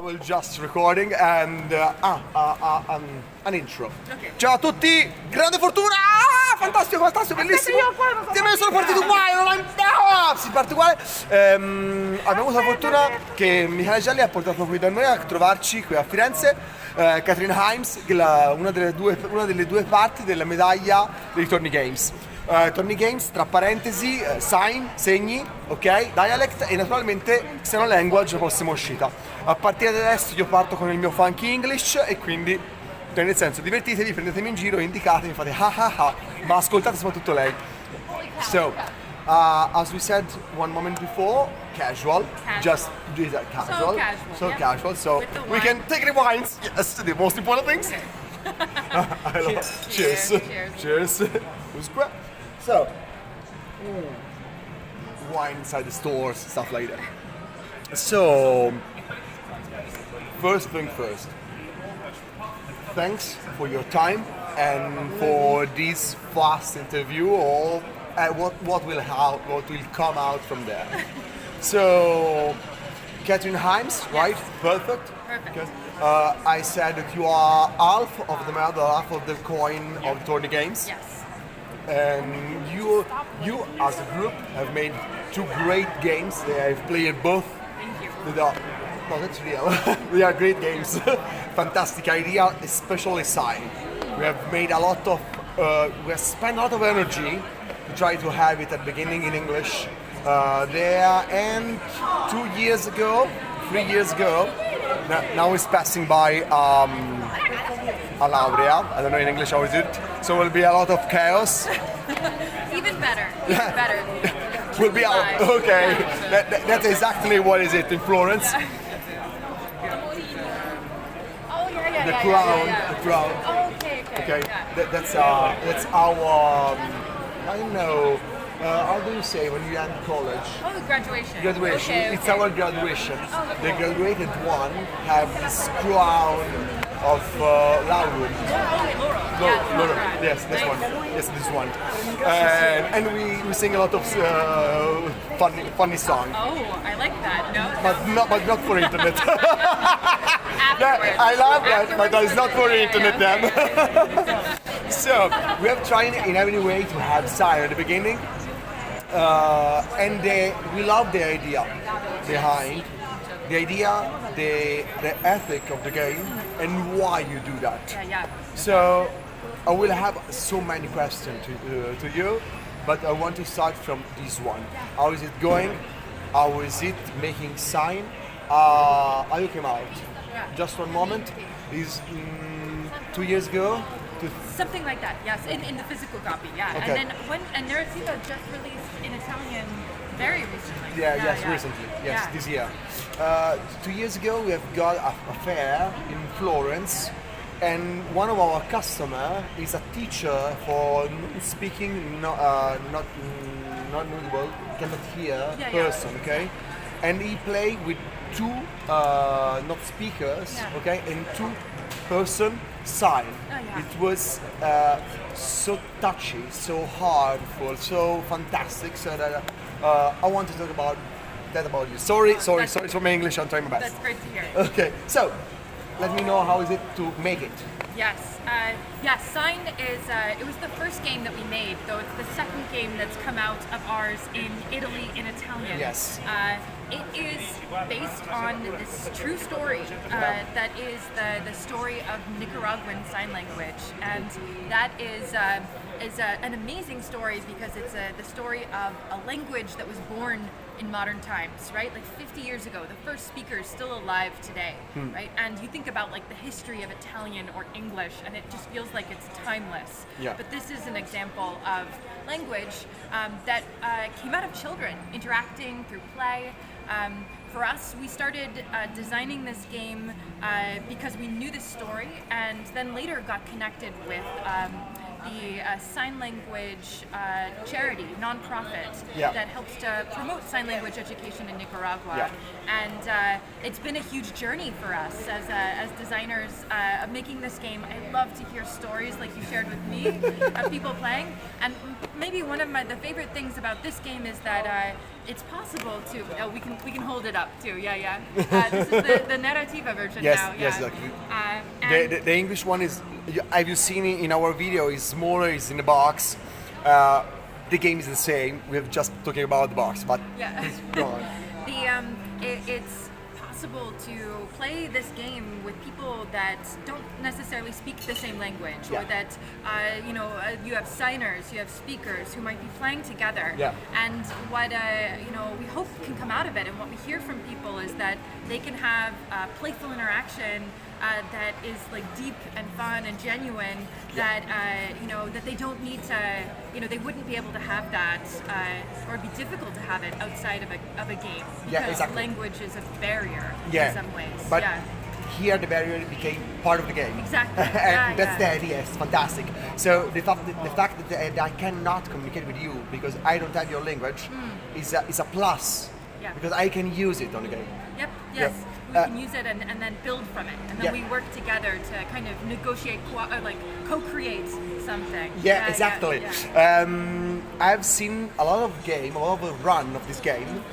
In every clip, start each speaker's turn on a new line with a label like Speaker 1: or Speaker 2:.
Speaker 1: I will just recording and an intro.
Speaker 2: Okay.
Speaker 1: Ciao a tutti, grande fortuna! Fantastico, bellissimo! Ti me ne sono partito uguale, si parte uguale. Abbiamo avuto la fortuna che Michele Gelli ha portato qui da noi a trovarci qui a Firenze Kathryn Hymes, che è una delle due parti della medaglia dei Thorny Games. Thorny Games, tra parentesi, Segni, ok, Dialect e naturalmente Xenolanguage, la prossima uscita. A partire da adesso io parto con il mio funky English e quindi, nel senso, divertitevi, prendetemi in giro, indicatemi, fate ma ascoltate soprattutto lei. So, as we said one moment before, casual. Just casual. So casual. So we can take rewinds. Yes, the most important things. I love. Cheers. So, wine inside the stores, stuff like that. So, first thing first. Thanks for your time and for this fast interview, or what will come out from there. So, Kathryn Hymes, right? Perfect. Because, I said that you are half of the medal, half of the coin of Thorny Games.
Speaker 2: Yes.
Speaker 1: And you as a group have made two great games. They have played both.
Speaker 2: Thank you.
Speaker 1: No, that's real. They are great games. Fantastic idea, especially sign. We have made a lot of, we have spent a lot of energy to try to have it at the beginning in English there, and 3 years ago, now it's passing by a laurea. I don't know in English how is it. So will be a lot of chaos.
Speaker 2: Even better.
Speaker 1: Will be okay. That's exactly what is it in Florence. The crown.
Speaker 2: Oh, okay. Yeah.
Speaker 1: That's our. I don't know. How do you say when you end college?
Speaker 2: Oh, graduation.
Speaker 1: Okay. It's our graduation.
Speaker 2: Oh, cool.
Speaker 1: The graduated one have this crown of laureate. Laurel. Yes, this one. Yes, this one. And we sing a lot of funny songs.
Speaker 2: Oh, I like that. No.
Speaker 1: But not for internet.
Speaker 2: Afterwards.
Speaker 1: I love that, but it's not for internet then. So we have tried in every way to have sign at the beginning, and we love the idea behind the idea, the ethic of the game, and why you do that.
Speaker 2: Yeah.
Speaker 1: So I will have so many questions to you, but I want to start from this one. How is it going? How is it making sign? How you came out?
Speaker 2: Yeah.
Speaker 1: Just one moment. Is 2 years ago?
Speaker 2: Something like that, yes, in the physical copy, yeah.
Speaker 1: Okay.
Speaker 2: And then Narrattiva just released in Italian very recently.
Speaker 1: Recently. Yes,
Speaker 2: Yeah.
Speaker 1: this year. 2 years ago, we have got a fair in Florence, and one of our customer is a teacher for speaking not notable, cannot hear person, okay? And he played with two not speakers, okay, and two person sign. It was so touchy, so hardful, so fantastic. So that I want to talk about you. Sorry for my English. I'm trying my best.
Speaker 2: That's great to hear.
Speaker 1: Okay, so let me know how is it to make it.
Speaker 2: Yes, Sign is, it was the first game that we made, though it's the second game that's come out of ours in Italy in Italian.
Speaker 1: Yes.
Speaker 2: It is based on this true story that is the story of Nicaraguan Sign Language, and that is an amazing story because it's the story of a language that was born in modern times, right? Like 50 years ago, the first speaker is still alive today, right? And you think about like the history of Italian or English, and it just feels like it's timeless.
Speaker 1: Yeah.
Speaker 2: But this is an example of language that came out of children interacting through play. For us, we started designing this game because we knew this story, and then later got connected with the sign language charity, nonprofit,
Speaker 1: Yeah.
Speaker 2: that helps to promote sign language education in Nicaragua.
Speaker 1: Yeah.
Speaker 2: And it's been a huge journey for us as designers of making this game. I love to hear stories like you shared with me of people playing. And maybe one of the favorite things about this game is that it's possible to. Oh, we can hold it up too. Yeah. This is the Narrativa version
Speaker 1: Yes,
Speaker 2: now.
Speaker 1: yes,
Speaker 2: Yeah.
Speaker 1: exactly.
Speaker 2: And
Speaker 1: The English one is, have you seen it in our video, is smaller, is in the box. The game is the same, we're just talking about the box, but
Speaker 2: Yeah.
Speaker 1: please go on.
Speaker 2: It's possible to play this game with people that don't necessarily speak the same language,
Speaker 1: Yeah.
Speaker 2: or that you have signers, you have speakers who might be playing together.
Speaker 1: Yeah.
Speaker 2: And what we hope can come out of it, and what we hear from people, is that they can have playful interaction that is like deep and fun and genuine. That that they don't need to, they wouldn't be able to have that, or it'd be difficult to have it outside of a game, because
Speaker 1: Yeah, exactly.
Speaker 2: language is a barrier
Speaker 1: Yeah,
Speaker 2: in some ways.
Speaker 1: but
Speaker 2: yeah.
Speaker 1: here the barrier became part of the game.
Speaker 2: Exactly.
Speaker 1: And
Speaker 2: Yeah,
Speaker 1: that's
Speaker 2: yeah.
Speaker 1: the idea, it's fantastic. So the fact that I cannot communicate with you because I don't have your language is a plus,
Speaker 2: Yeah.
Speaker 1: because I can use it on the game.
Speaker 2: Yep. Yes.
Speaker 1: Yep.
Speaker 2: We can use it and then build from it, and then
Speaker 1: Yeah.
Speaker 2: we work together to kind of negotiate, co-create something.
Speaker 1: Yeah, exactly.
Speaker 2: Yeah.
Speaker 1: I've seen a lot of a run of this game,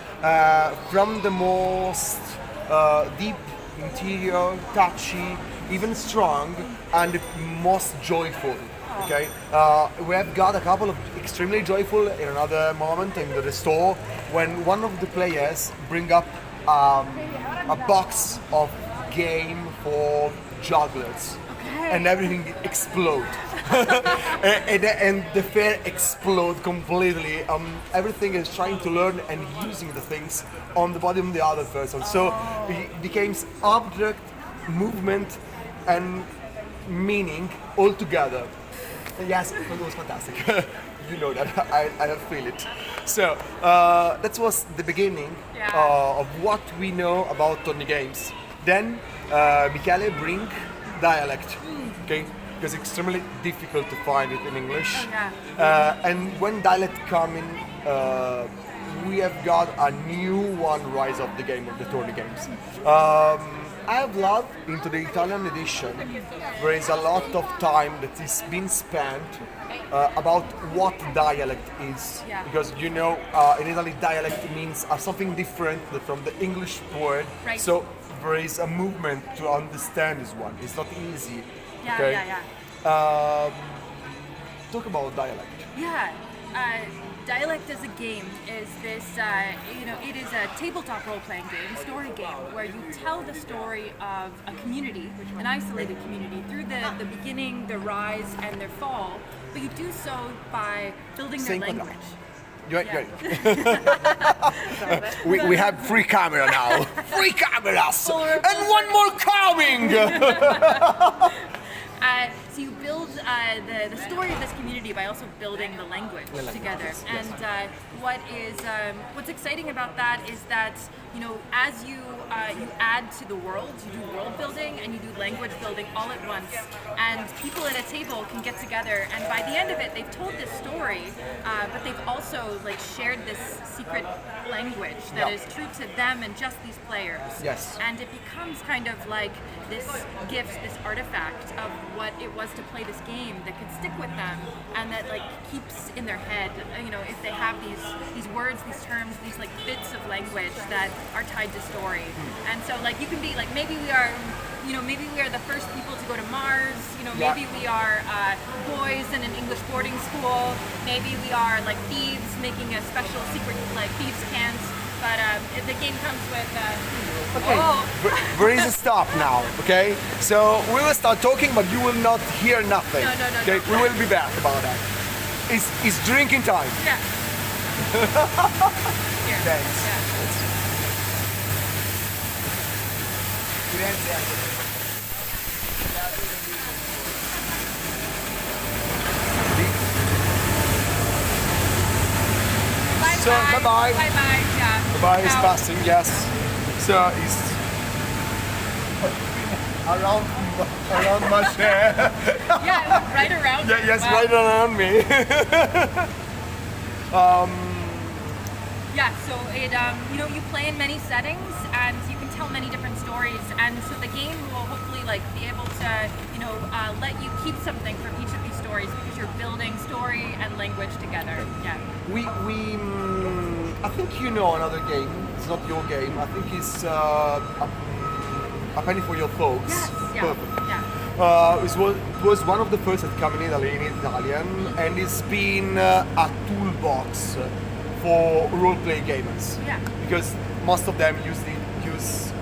Speaker 1: from the most deep, interior, touchy, even strong, and the most joyful. Okay, we have got a couple of extremely joyful in another moment in the store when one of the players bring up a box of game for jugglers. And everything explode, and the fair explode completely. Everything is trying to learn and using the things on the body of the other person. So it becomes object, movement, and meaning all together. Yes, it was fantastic. You know that, I feel it. So that was the beginning of what we know about Thorny Games. Then Michele bring Dialect, okay? Because it's extremely difficult to find it in English. And when Dialect come in, we have got a new one rise of the game of the Thorny Games. I have loved into the Italian edition. There is a lot of time that is being spent about what dialect is, because in Italy dialect means something different from the English word.
Speaker 2: Right.
Speaker 1: So there is a movement to understand this one. It's not easy.
Speaker 2: Yeah,
Speaker 1: okay?
Speaker 2: yeah.
Speaker 1: Talk about dialect.
Speaker 2: Yeah. Dialect as a game is this, it is a tabletop role-playing game, story game, where you tell the story of a community, an isolated community, through the beginning, their rise, and their fall, but you do so by building their language.
Speaker 1: You're ready. we have free camera now. Free cameras! And one more coming!
Speaker 2: So you build the story of this community by also building the language together. And what's exciting about that is that as you add to the world, you do world building and you do language building all at once. And people at a table can get together, and by the end of it, they've told this story, but they've also shared this secret language that is true to them and just these players.
Speaker 1: Yes.
Speaker 2: And it becomes kind of like this gift, this artifact of what it was to play this game that can stick with them and that keeps in their head, if they have these words, these terms, these bits of language that are tied to story. And so you can be maybe we are the first people to go to Mars, maybe we are boys in an English boarding school, maybe we are thieves making a special secret thieves' cant. But the game comes with.
Speaker 1: There is a stop now, okay? So we will start talking, but you will not hear nothing.
Speaker 2: No.
Speaker 1: Okay, we will be back about that. It's drinking time.
Speaker 2: Yeah. Here.
Speaker 1: Thanks.
Speaker 2: Yeah.
Speaker 1: So bye-bye.
Speaker 2: Bye-bye, yeah.
Speaker 1: Bye-bye is
Speaker 2: Ciao.
Speaker 1: passing, yes. So it's around my chair.
Speaker 2: Yeah, it was right around.
Speaker 1: Yeah,
Speaker 2: you.
Speaker 1: yes,
Speaker 2: Wow.
Speaker 1: right around me.
Speaker 2: Yeah, so it you play in many settings and you can tell many different stories, and so the game will hopefully be able to let you keep something from each of these stories because you're building story and language together. Yeah.
Speaker 1: I think you know another game. It's not your game. I think it's a penny for your folks.
Speaker 2: Yes. Yeah.
Speaker 1: Perfect.
Speaker 2: Yeah.
Speaker 1: It was one of the first that come in Italy in Italian, and it's been a toolbox for role-play gamers.
Speaker 2: Yeah.
Speaker 1: Because most of them use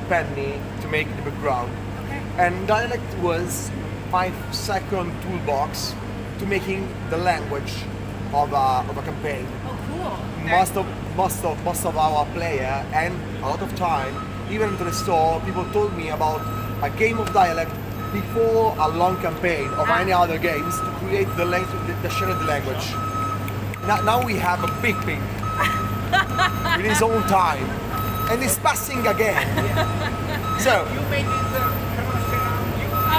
Speaker 1: penny to make the background.
Speaker 2: Okay.
Speaker 1: And Dialect was 5-second toolbox to making the language of a campaign.
Speaker 2: Oh, cool.
Speaker 1: Most of our player, and a lot of time, even into the store, people told me about a game of Dialect before a long campaign of any other games to create the shared language. Now we have a big pig with his own time, and it's passing again. So
Speaker 3: You made it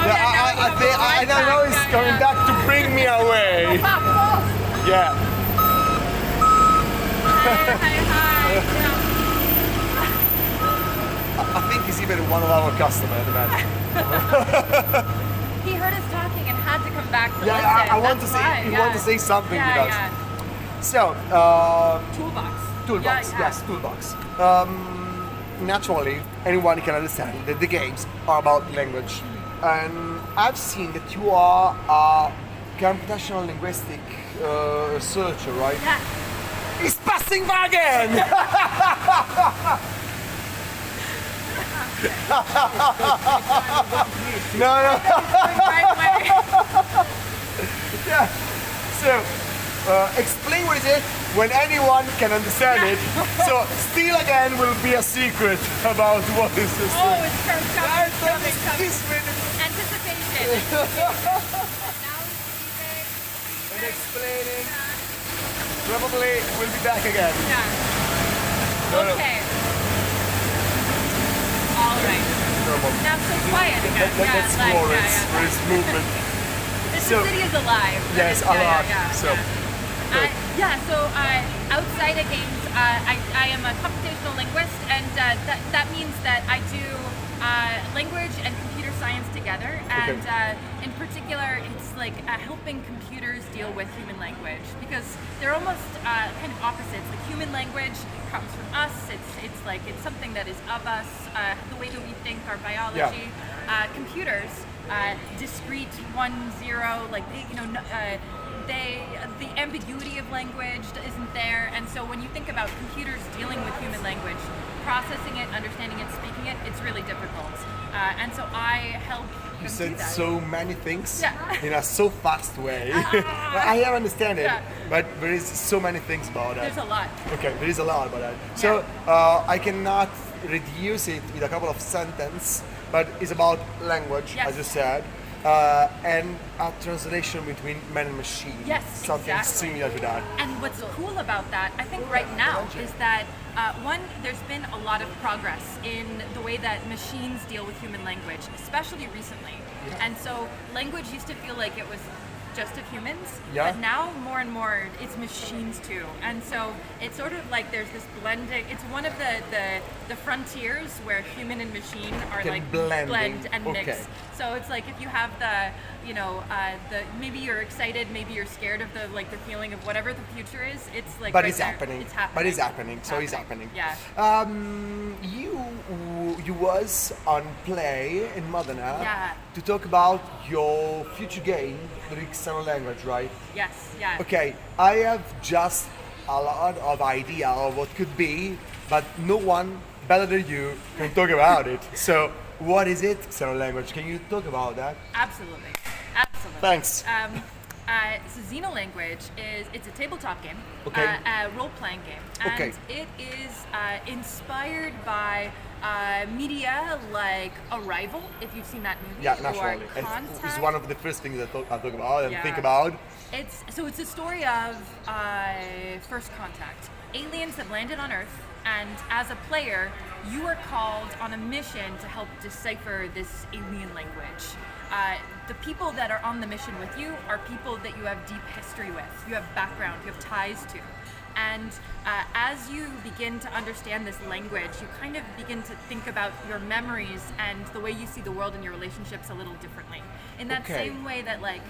Speaker 1: I know he's coming back to bring me away. Yeah.
Speaker 2: Hi.
Speaker 1: I think he's even one of our customers, man.
Speaker 2: He heard us talking and had to come back to listen.
Speaker 1: I want to
Speaker 2: That's
Speaker 1: say
Speaker 2: why,
Speaker 1: he
Speaker 2: yeah.
Speaker 1: want to say something
Speaker 2: Yeah,
Speaker 1: with us.
Speaker 2: yeah.
Speaker 1: So
Speaker 2: Toolbox.
Speaker 1: toolbox,
Speaker 2: Yeah, yeah.
Speaker 1: yes, toolbox. Naturally, anyone can understand that the games are about language, and I've seen that you are a computational linguistic researcher, right?
Speaker 2: Yeah.
Speaker 1: He's passing by again! No.
Speaker 2: Right away.
Speaker 1: Yeah. So, explain what it is when anyone can understand it. So, still again will be a secret about what is this.
Speaker 2: Oh, it's coming.
Speaker 1: This minute.
Speaker 2: Anticipation. Now
Speaker 1: And explaining. Probably we'll be back again.
Speaker 2: Yeah.
Speaker 1: No.
Speaker 2: Okay. All right.
Speaker 1: Normal.
Speaker 2: Now so quiet again.
Speaker 1: That's Florence for his movement.
Speaker 2: The
Speaker 1: So-
Speaker 2: city is alive.
Speaker 1: Yes, a lot. So,
Speaker 2: So outside of games, I am a computational linguist, and that means that I do language and computer science together, and in particular, it's like helping computers deal with human language, because they're almost kind of opposites. Like human language comes from us. It's something that is of us, the way that we think, our biology. Computers, discrete 1-0, the ambiguity of language isn't there, and so when you think about computers dealing with human language, processing it, understanding it, speaking it, it's really difficult. And so I help them
Speaker 1: you
Speaker 2: do
Speaker 1: said
Speaker 2: that.
Speaker 1: so many things
Speaker 2: Yeah.
Speaker 1: in a so fast way. I have understand it,
Speaker 2: Yeah.
Speaker 1: but there is so many things about that.
Speaker 2: There's a lot.
Speaker 1: Okay, there is a lot about that. So I cannot reduce it with a couple of sentences, but it's about language,
Speaker 2: Yes.
Speaker 1: as you said, and a translation between man and machine.
Speaker 2: Yes,
Speaker 1: something
Speaker 2: exactly.
Speaker 1: similar to that.
Speaker 2: And what's cool about that, I think right now, is that one, there's been a lot of progress in the way that machines deal with human language, especially recently. And so language used to feel like it was just of humans,
Speaker 1: Yeah.
Speaker 2: but now more and more it's machines too. And so it's sort of like there's this blending. It's one of the frontiers where human and machine are
Speaker 1: Can
Speaker 2: like
Speaker 1: blend
Speaker 2: and
Speaker 1: okay.
Speaker 2: mix. So it's like if you have the maybe you're excited, maybe you're scared of the feeling of whatever the future is. It's like
Speaker 1: But
Speaker 2: right
Speaker 1: it's
Speaker 2: there.
Speaker 1: happening.
Speaker 2: It's happening.
Speaker 1: But it's happening. So it's happening.
Speaker 2: Yeah.
Speaker 1: You was on play in Modena
Speaker 2: Yeah.
Speaker 1: to talk about your future game, the Xenolanguage, right?
Speaker 2: Yes. Yeah.
Speaker 1: Okay, I have just a lot of idea of what could be, but no one better than you can talk about it. So, what is it, Xenolanguage? Can you talk about that?
Speaker 2: Absolutely. Absolutely.
Speaker 1: Thanks.
Speaker 2: So Xenolanguage it's a tabletop game,
Speaker 1: Okay.
Speaker 2: a role-playing game, and
Speaker 1: Okay.
Speaker 2: it is inspired by media like Arrival, if you've seen that movie,
Speaker 1: Yeah,
Speaker 2: or
Speaker 1: naturally.
Speaker 2: Contact.
Speaker 1: It's one of the first things I talk about and
Speaker 2: Yeah.
Speaker 1: think about.
Speaker 2: It's a story of first contact. Aliens have landed on Earth, and as a player, you are called on a mission to help decipher this alien language. The people that are on the mission with you are people that you have deep history with, you have background, you have ties to. And as you begin to understand this language, you kind of begin to think about your memories and the way you see the world and your relationships a little differently. In that same way that like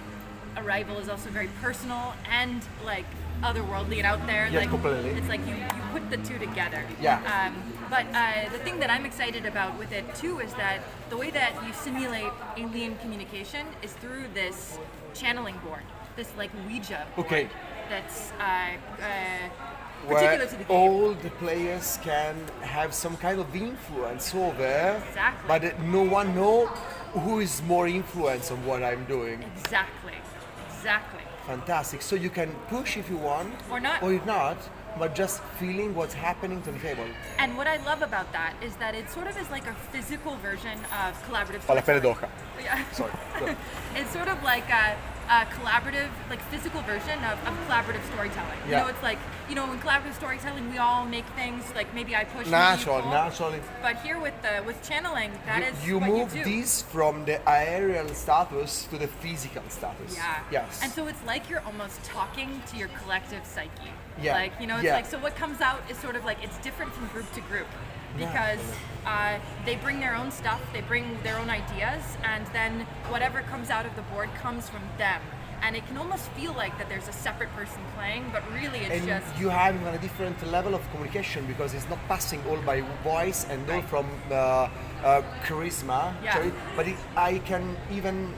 Speaker 2: Arrival is also very personal and like otherworldly and out there.
Speaker 1: Yeah,
Speaker 2: like,
Speaker 1: completely.
Speaker 2: It's like you put the two together.
Speaker 1: Yeah.
Speaker 2: But the thing that I'm excited about with it too is that the way that you simulate alien communication is through this channeling board, this like Ouija board that's particular
Speaker 1: where
Speaker 2: to the game.
Speaker 1: all the players can have some kind of influence over, but no one know who is more influence on what I'm doing.
Speaker 2: Exactly.
Speaker 1: Fantastic. So you can push if you want,
Speaker 2: or not,
Speaker 1: but just feeling what's happening to the table.
Speaker 2: And what I love about that is that it sort of is like a physical version of collaborative
Speaker 1: Ho la pelle
Speaker 2: storytelling.
Speaker 1: d'oca.
Speaker 2: Yeah.
Speaker 1: Sorry.
Speaker 2: It's sort of like a collaborative, like physical version of collaborative storytelling.
Speaker 1: Yeah.
Speaker 2: You know, it's like, you know, in collaborative storytelling, we all make things like maybe I push,
Speaker 1: Naturally.
Speaker 2: But here with channeling, that is
Speaker 1: you
Speaker 2: what
Speaker 1: move
Speaker 2: you do.
Speaker 1: this from the aerial status to the physical status.
Speaker 2: Yeah.
Speaker 1: Yes.
Speaker 2: And so it's like you're almost talking to your collective psyche.
Speaker 1: Yeah.
Speaker 2: Like, you know, it's like, so what comes out is sort of like, it's different from group to group. Because they bring their own stuff, they bring their own ideas, and then whatever comes out of the board comes from them. And it can almost feel like that there's a separate person playing, but really it's
Speaker 1: and
Speaker 2: just...
Speaker 1: you have a different level of communication because it's not passing all by voice and all from charisma, but I can even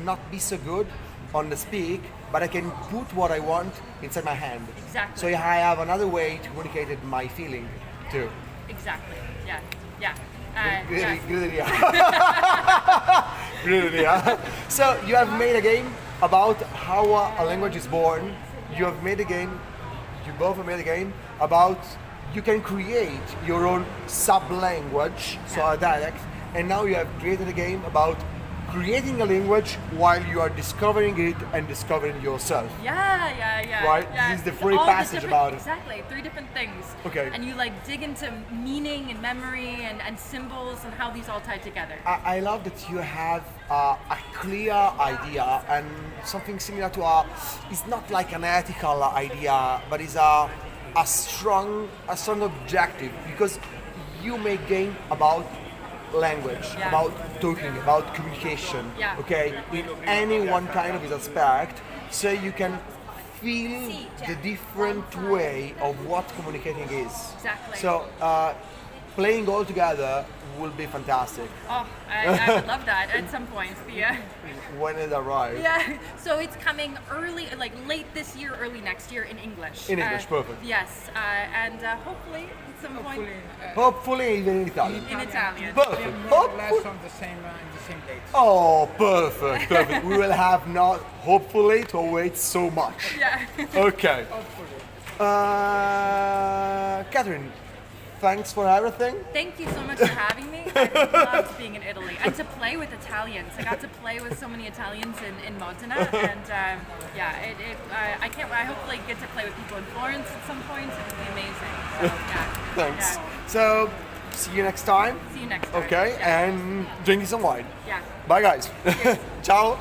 Speaker 1: not be so good on the speak, but I can put what I want inside my hand.
Speaker 2: Exactly.
Speaker 1: So I have another way to communicate my feeling too.
Speaker 2: Exactly, yeah.
Speaker 1: Good idea. Good idea. So you have made a game about how a language is born. You have made a game, you both have made a game about you can create your own sub-language, so a dialect, and now you have created a game about creating a language while you are discovering it and discovering yourself.
Speaker 2: Yeah.
Speaker 1: Right?
Speaker 2: Yeah.
Speaker 1: This is the free
Speaker 2: All
Speaker 1: passage about it.
Speaker 2: Exactly, 3 different things.
Speaker 1: Okay.
Speaker 2: And you like dig into meaning and memory and symbols and how these all tie together.
Speaker 1: I love that you have a clear idea and something similar to it's not like an ethical idea, but it's a strong objective because you make game about language, about talking, about communication, in any one kind of its aspect, so you can feel the different way of what communicating is.
Speaker 2: Exactly.
Speaker 1: So playing all together will be fantastic.
Speaker 2: Oh, I would love that at some point.
Speaker 1: When it arrives.
Speaker 2: Yeah, so it's coming early, like late this year, early next year in English.
Speaker 1: In English, perfect.
Speaker 2: Yes, and hopefully at some point.
Speaker 1: Hopefully even in Italian.
Speaker 2: In Italian.
Speaker 1: Perfect.
Speaker 3: More or less on the same date.
Speaker 1: Oh, perfect. We will have not, hopefully, to wait so much.
Speaker 2: Yeah.
Speaker 1: Okay.
Speaker 3: Hopefully.
Speaker 1: Kathryn, thanks for everything.
Speaker 2: Thank you so much for having me. I loved being in Italy and to play with Italians. I got to play with so many Italians in Modena, and I can't. I hopefully get to play with people in Florence at some point. It would be amazing. So,
Speaker 1: Thanks.
Speaker 2: Yeah.
Speaker 1: So, see you next time.
Speaker 2: See you next time.
Speaker 1: Okay, and drinking some wine.
Speaker 2: Yeah.
Speaker 1: Bye, guys. Ciao.